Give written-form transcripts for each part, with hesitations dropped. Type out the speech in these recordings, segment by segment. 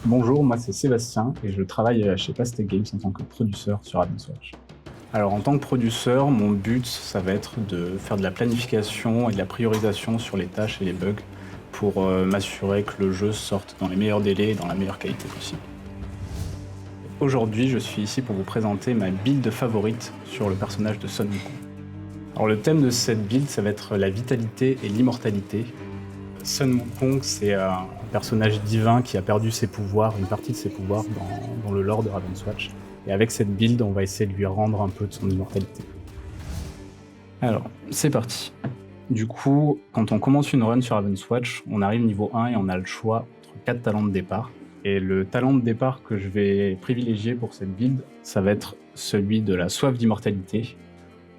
Bonjour, moi c'est Sébastien et je travaille chez Pastec Games en tant que producteur sur Ravenswatch. Alors en tant que producteur, mon but ça va être de faire de la planification et de la priorisation sur les tâches et les bugs pour m'assurer que le jeu sorte dans les meilleurs délais et dans la meilleure qualité possible. Aujourd'hui, je suis ici pour vous présenter ma build favorite sur le personnage de Sun Wukong. Alors le thème de cette build, ça va être la vitalité et l'immortalité. Sun Wukong, c'est un personnage divin qui a perdu ses pouvoirs, une partie de ses pouvoirs dans le lore de Ravenswatch. Et avec cette build, on va essayer de lui rendre un peu de son immortalité. Alors, c'est parti. Du coup, quand on commence une run sur Ravenswatch, on arrive niveau 1 et on a le choix entre 4 talents de départ. Et le talent de départ que je vais privilégier pour cette build, ça va être celui de la soif d'immortalité.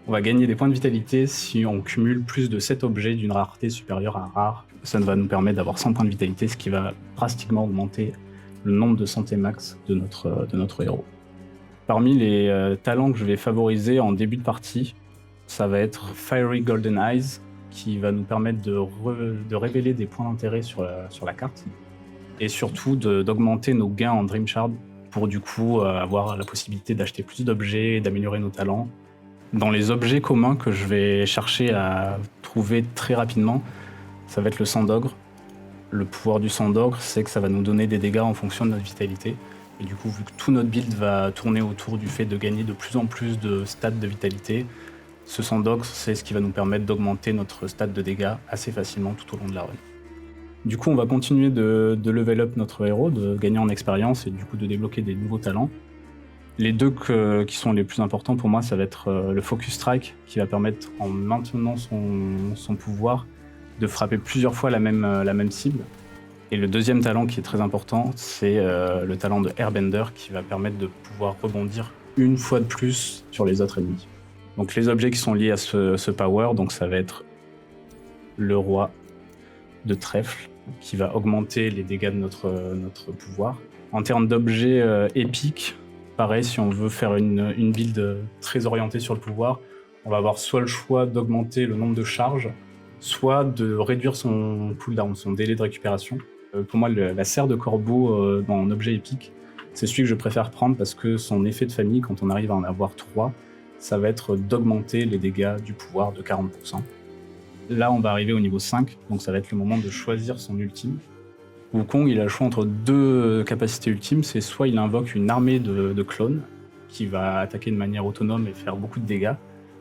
On va gagner des points de vitalité si on cumule plus de 7 objets d'une rareté supérieure à rare. Ça va nous permettre d'avoir 100 points de vitalité, ce qui va drastiquement augmenter le nombre de santé max de notre héros. Parmi les talents que je vais favoriser en début de partie, ça va être Fiery Golden Eyes, qui va nous permettre de révéler des points d'intérêt sur la carte, et surtout d'augmenter nos gains en Dream Shard pour du coup avoir la possibilité d'acheter plus d'objets, d'améliorer nos talents. Dans les objets communs que je vais chercher à trouver très rapidement, ça va être le sang d'ogre. Le pouvoir du sang d'ogre, c'est que ça va nous donner des dégâts en fonction de notre vitalité. Et du coup, vu que tout notre build va tourner autour du fait de gagner de plus en plus de stats de vitalité, ce sang d'ogre, c'est ce qui va nous permettre d'augmenter notre stat de dégâts assez facilement tout au long de la run. Du coup, on va continuer de level up notre héros, de gagner en expérience et du coup de débloquer des nouveaux talents. Les deux qui sont les plus importants pour moi, ça va être le Focus Strike, qui va permettre, en maintenant son pouvoir, de frapper plusieurs fois la même cible. Et le deuxième talent qui est très important, c'est le talent de Airbender, qui va permettre de pouvoir rebondir une fois de plus sur les autres ennemis. Donc les objets qui sont liés à ce power, donc ça va être le roi de trèfle, qui va augmenter les dégâts de notre pouvoir. En termes d'objets épiques, pareil, si on veut faire une build très orientée sur le pouvoir, on va avoir soit le choix d'augmenter le nombre de charges, soit de réduire son cooldown, son délai de récupération. Pour moi, la serre de corbeau dans un objet épique, c'est celui que je préfère prendre parce que son effet de famille, quand on arrive à en avoir 3, ça va être d'augmenter les dégâts du pouvoir de 40%. Là, on va arriver au niveau 5, donc ça va être le moment de choisir son ultime. Wukong, il a le choix entre deux capacités ultimes, c'est soit il invoque une armée de clones qui va attaquer de manière autonome et faire beaucoup de dégâts,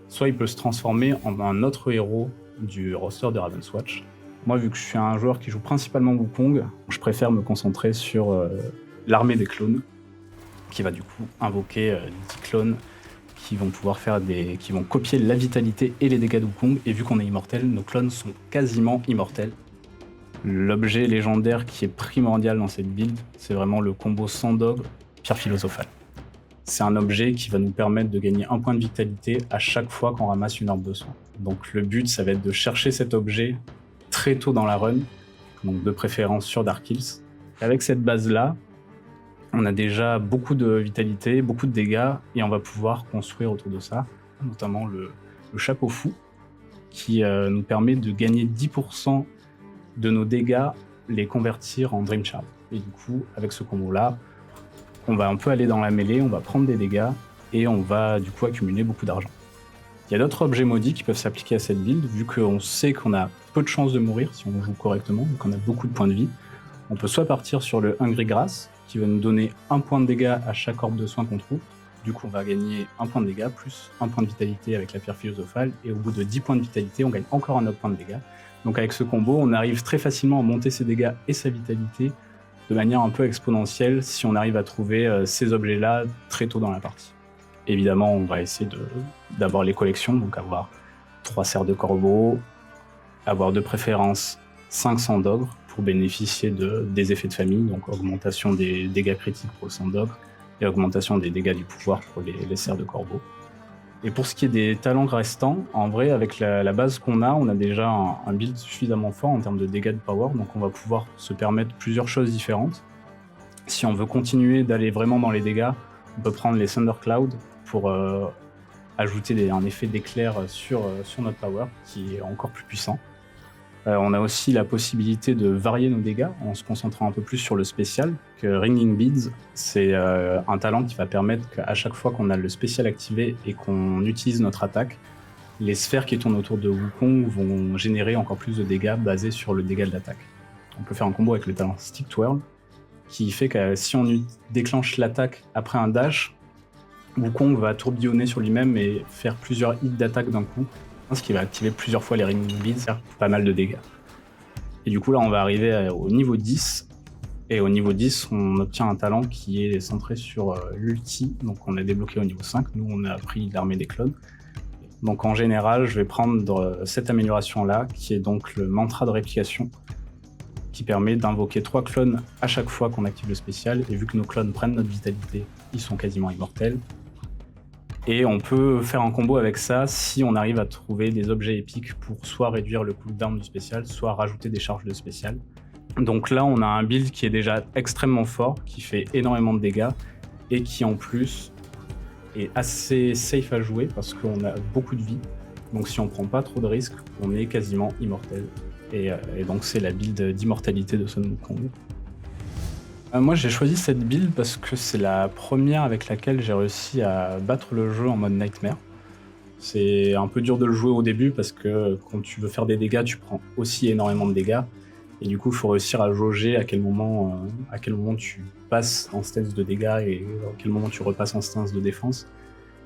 soit il peut se transformer en un autre héros du roster de Ravenswatch. Moi, vu que je suis un joueur qui joue principalement Wukong, je préfère me concentrer sur l'armée des clones, qui va du coup invoquer 10 clones qui vont pouvoir qui vont copier la vitalité et les dégâts de Wukong, et vu qu'on est immortel, nos clones sont quasiment immortels. L'objet légendaire qui est primordial dans cette build, c'est vraiment le combo sang d'ogre, pierre philosophale. C'est un objet qui va nous permettre de gagner un point de vitalité à chaque fois qu'on ramasse une orbe de soin. Donc le but, ça va être de chercher cet objet très tôt dans la run, donc de préférence sur Dark Hills. Avec cette base-là, on a déjà beaucoup de vitalité, beaucoup de dégâts, et on va pouvoir construire autour de ça, notamment le chapeau fou, qui nous permet de gagner 10% de nos dégâts, les convertir en Dream Shard. Et du coup, avec ce combo-là, on va un peu aller dans la mêlée, on va prendre des dégâts, et on va du coup accumuler beaucoup d'argent. Il y a d'autres objets maudits qui peuvent s'appliquer à cette build, vu qu'on sait qu'on a peu de chances de mourir si on joue correctement, donc on a beaucoup de points de vie. On peut soit partir sur le Hungry Grass, qui va nous donner un point de dégâts à chaque orbe de soin qu'on trouve. Du coup, on va gagner un point de dégâts, plus un point de vitalité avec la pierre philosophale, et au bout de 10 points de vitalité, on gagne encore un autre point de dégâts. Donc avec ce combo, on arrive très facilement à monter ses dégâts et sa vitalité de manière un peu exponentielle si on arrive à trouver ces objets-là très tôt dans la partie. Évidemment, on va essayer d'avoir les collections, donc avoir 3 serres de corbeau, avoir de préférence 500 d'ogre pour bénéficier des effets de famille, donc augmentation des dégâts critiques pour le sang d'ogre et augmentation des dégâts du pouvoir pour les serres de corbeau. Et pour ce qui est des talents restants, en vrai, avec la base qu'on a, on a déjà un build suffisamment fort en termes de dégâts de power, donc on va pouvoir se permettre plusieurs choses différentes. Si on veut continuer d'aller vraiment dans les dégâts, on peut prendre les Thundercloud pour ajouter un effet d'éclair sur notre power, qui est encore plus puissant. On a aussi la possibilité de varier nos dégâts en se concentrant un peu plus sur le spécial. Que Ringing Beads, c'est un talent qui va permettre qu'à chaque fois qu'on a le spécial activé et qu'on utilise notre attaque, les sphères qui tournent autour de Wukong vont générer encore plus de dégâts basés sur le dégât de l'attaque. On peut faire un combo avec le talent Stick Twirl, qui fait que si on déclenche l'attaque après un dash, Wukong va tourbillonner sur lui-même et faire plusieurs hits d'attaque d'un coup, ce qui va activer plusieurs fois les Ringing Beads, faire pas mal de dégâts. Et du coup là on va arriver au niveau 10, et au niveau 10 on obtient un talent qui est centré sur l'ulti, donc on a débloqué au niveau 5, nous on a pris l'armée des clones. Donc en général je vais prendre cette amélioration là, qui est donc le mantra de réplication, qui permet d'invoquer 3 clones à chaque fois qu'on active le spécial, et vu que nos clones prennent notre vitalité, ils sont quasiment immortels. Et on peut faire un combo avec ça si on arrive à trouver des objets épiques pour soit réduire le cooldown du spécial, soit rajouter des charges de spécial. Donc là, on a un build qui est déjà extrêmement fort, qui fait énormément de dégâts, et qui en plus est assez safe à jouer parce qu'on a beaucoup de vie. Donc si on prend pas trop de risques, on est quasiment immortel. Et donc c'est la build d'immortalité de Sun Wukong. Moi j'ai choisi cette build parce que c'est la première avec laquelle j'ai réussi à battre le jeu en mode Nightmare. C'est un peu dur de le jouer au début parce que quand tu veux faire des dégâts, tu prends aussi énormément de dégâts. Et du coup, il faut réussir à jauger à quel moment tu passes en stance de dégâts et à quel moment tu repasses en stance de défense.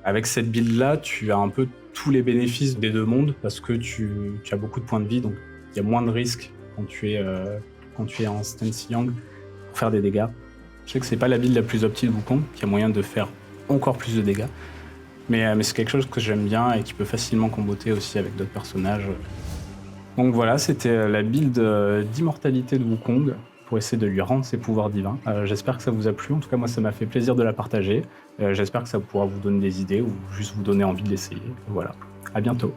Avec cette build-là, tu as un peu tous les bénéfices des deux mondes parce que tu as beaucoup de points de vie, donc il y a moins de risques quand tu es en stance Yang pour faire des dégâts. Je sais que c'est pas la build la plus optique de Wukong, qui a moyen de faire encore plus de dégâts, mais c'est quelque chose que j'aime bien et qui peut facilement comboter aussi avec d'autres personnages. Donc voilà, c'était la build d'immortalité de Wukong pour essayer de lui rendre ses pouvoirs divins. J'espère que ça vous a plu, en tout cas moi ça m'a fait plaisir de la partager. J'espère que ça pourra vous donner des idées ou juste vous donner envie de l'essayer. Voilà, à bientôt.